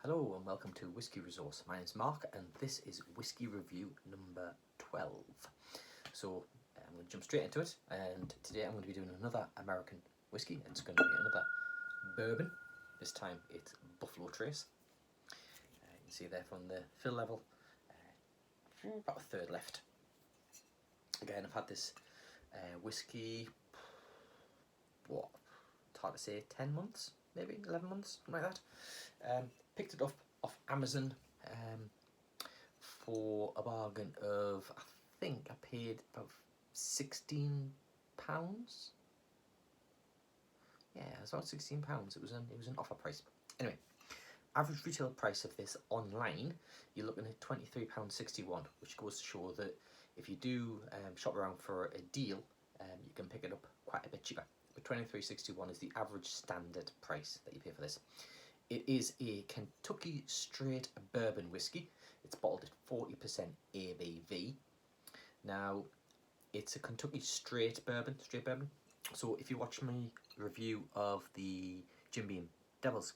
Hello and welcome to Whiskey Resource. My name's Mark and this is Whiskey Review number 12. So I'm going to jump straight into it, and today I'm going to be doing another American whiskey, and it's going to be another bourbon. This time it's Buffalo Trace. You can see there from the fill level, about a third left. Again, I've had this whiskey, it's hard to say, 10 months, maybe 11 months, something like that. Picked it up off Amazon for a bargain of, I think I paid about £16. Yeah, it was about £16. It was an offer price. Anyway, average retail price of this online, you're looking at £23.61, which goes to show that if you do shop around for a deal, you can pick it up quite a bit cheaper. But £23.61 is the average standard price that you pay for this. It is a Kentucky straight bourbon whiskey. It's bottled at 40% ABV. Now, it's a Kentucky straight bourbon. So if you watch my review of the Jim Beam Devil's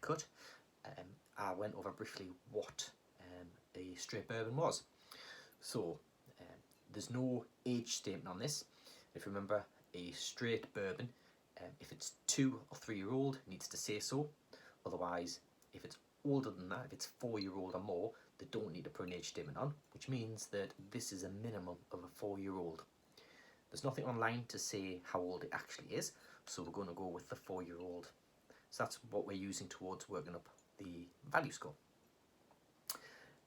Cut, I went over briefly what a straight bourbon was. So there's no age statement on this. If you remember, a straight bourbon, if it's 2 or 3 year old, needs to say so. Otherwise, if it's older than that, if it's 4-year-old or more, they don't need to put an age statement on, which means that this is a minimum of a 4-year-old. There's nothing online to say how old it actually is, so we're going to go with the 4-year-old. So that's what we're using towards working up the value score.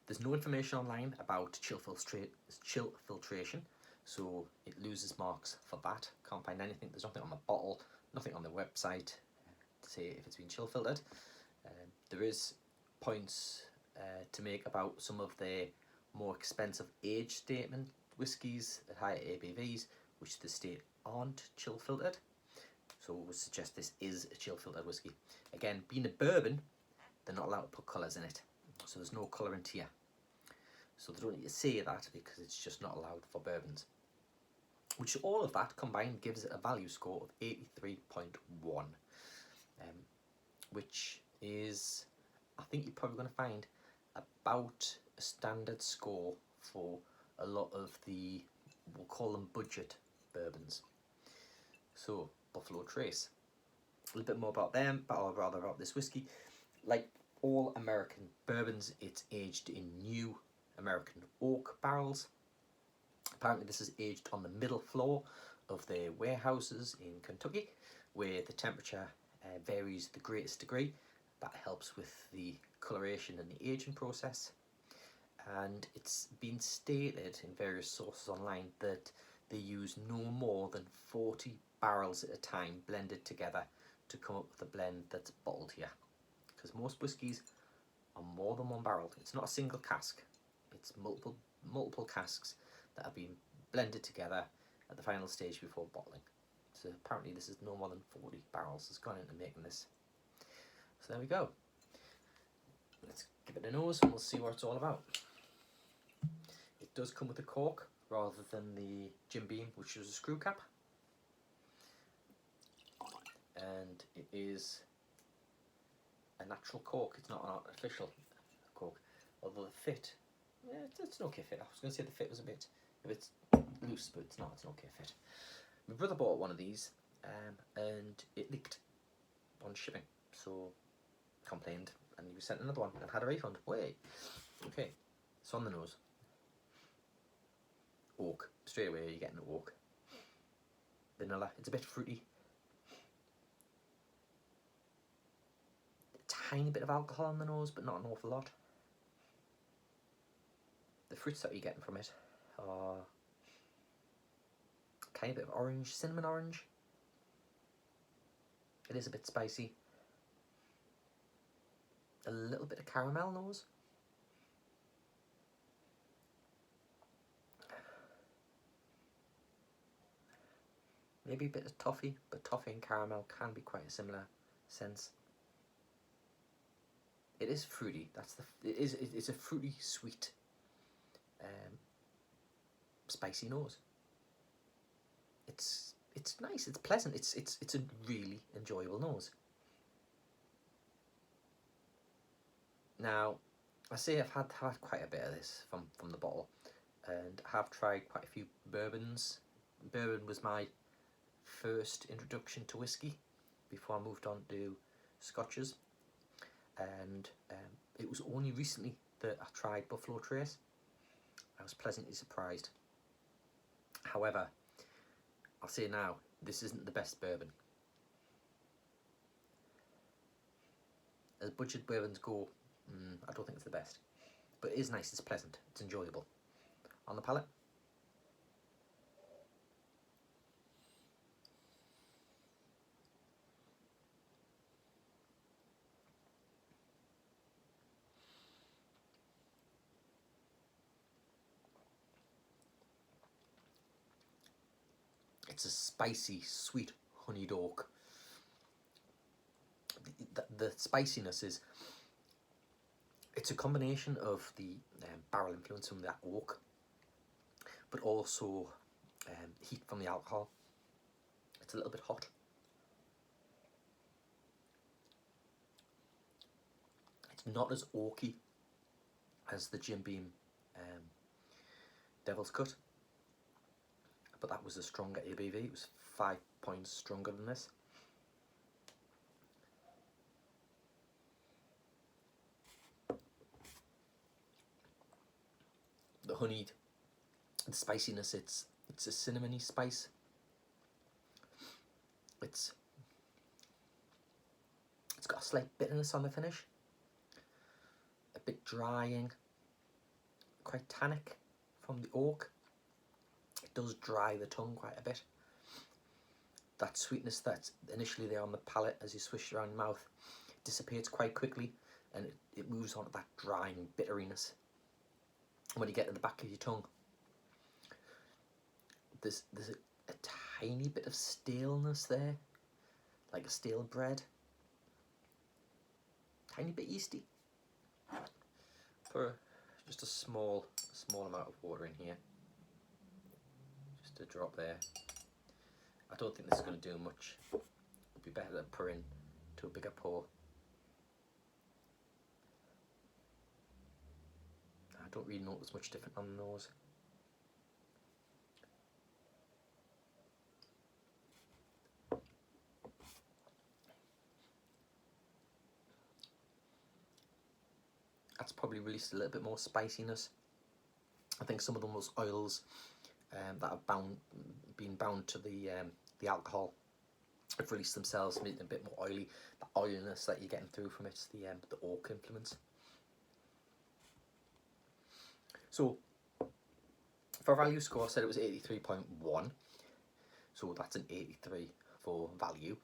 There's no information online about chill filtration, so it loses marks for that. Can't find anything. There's nothing on the bottle, nothing on the website to say if it's been chill filtered. There is points to make about some of the more expensive age statement whiskies at higher ABVs, which the state aren't chill filtered. So we would suggest this is a chill filtered whiskey. Again, being a bourbon, they're not allowed to put colours in it, so there's no colourant here. So they don't need to say that because it's just not allowed for bourbons. Which all of that combined gives it a value score of 83.1. Which is, I think you're probably going to find about a standard score for a lot of the, we'll call them budget bourbons. So, Buffalo Trace. A little bit more about them, or rather about this whiskey. Like all American bourbons, it's aged in new American oak barrels. Apparently this is aged on the middle floor of their warehouses in Kentucky, where the temperature varies the greatest degree. That helps with the coloration and the aging process. And it's been stated in various sources online that they use no more than 40 barrels at a time blended together to come up with a blend that's bottled here. Because most whiskies are more than one barrel. It's not a single cask. It's multiple casks that have been blended together at the final stage before bottling. So apparently this is no more than 40 barrels that's gone into making this. So there we go. Let's give it a nose and we'll see what it's all about. It does come with a cork rather than the Jim Beam, which is a screw cap. And it is a natural cork, it's not an artificial cork. Although the fit, it's an okay fit. I was going to say the fit was a bit loose, but it's not, it's an okay fit. My brother bought one of these and it leaked on shipping, so complained and he sent another one and had a refund. Wait, okay, it's on the nose. Oak, straight away you're getting oak. Vanilla, it's a bit fruity. A tiny bit of alcohol on the nose, but not an awful lot. The fruits that you're getting from it are a tiny bit of orange, cinnamon orange. It is a bit spicy. A little bit of caramel nose. Maybe a bit of toffee, but toffee and caramel can be quite a similar sense. It is fruity. It's a fruity, sweet, spicy nose. It's nice. It's pleasant. It's a really enjoyable nose. Now, I say I've had quite a bit of this from the bottle, and I have tried quite a few bourbons. Bourbon was my first introduction to whiskey before I moved on to scotches, and it was only recently that I tried Buffalo Trace. I was pleasantly surprised. However, I'll say now, this isn't the best bourbon. As budget bourbons go, I don't think it's the best. But it is nice, it's pleasant, it's enjoyable. On the palate, it's a spicy, sweet honeyed oak. The spiciness is, it's a combination of the barrel influence from that oak, but also heat from the alcohol. It's a little bit hot. It's not as oaky as the Jim Beam Devil's Cut, but that was a stronger ABV. It was 5 points stronger than this. The honey, the spiciness, it's a cinnamony spice. It's got a slight bitterness on the finish, a bit drying, quite tannic from the oak. It does dry the tongue quite a bit. That sweetness that's initially there on the palate as you swish it around your mouth dissipates quite quickly, and it moves on to that drying bitteriness. When you get to the back of your tongue, there's a tiny bit of staleness there, like a stale bread. Tiny bit yeasty. Put just a small amount of water in here. Just a drop there. I don't think this is going to do much. It'd be better to pour in to a bigger pour. I don't really notice much different on the nose. That's probably released a little bit more spiciness. I think some of those oils that have been bound to the alcohol have released themselves, making it a bit more oily. The oiliness that you're getting through from it's the oak influence. So for value score, I said it was 83.1, so that's an 83 for value.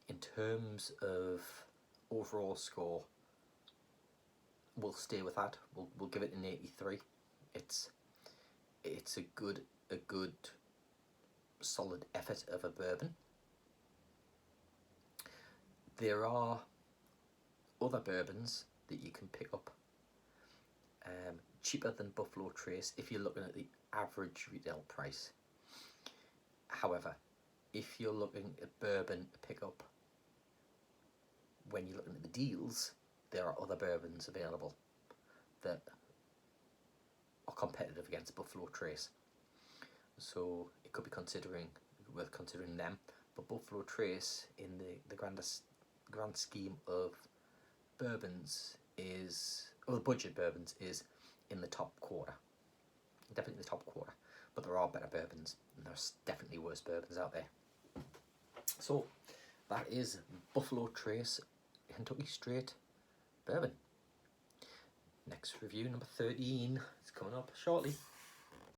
In terms of overall score, we'll stay with that. We'll give it an 83. It's a good solid effort of a bourbon. There are other bourbons that you can pick up cheaper than Buffalo Trace if you're looking at the average retail price. However, if you're looking at bourbon to pick up when you're looking at the deals, there are other bourbons available that are competitive against Buffalo Trace. So it could be worth considering them. But Buffalo Trace, in the grand scheme of bourbons, the budget bourbons, is in the top quarter. Definitely the top quarter. But there are better bourbons, and there's definitely worse bourbons out there. So that is Buffalo Trace Kentucky Straight Bourbon. Next review, number 13, is coming up shortly.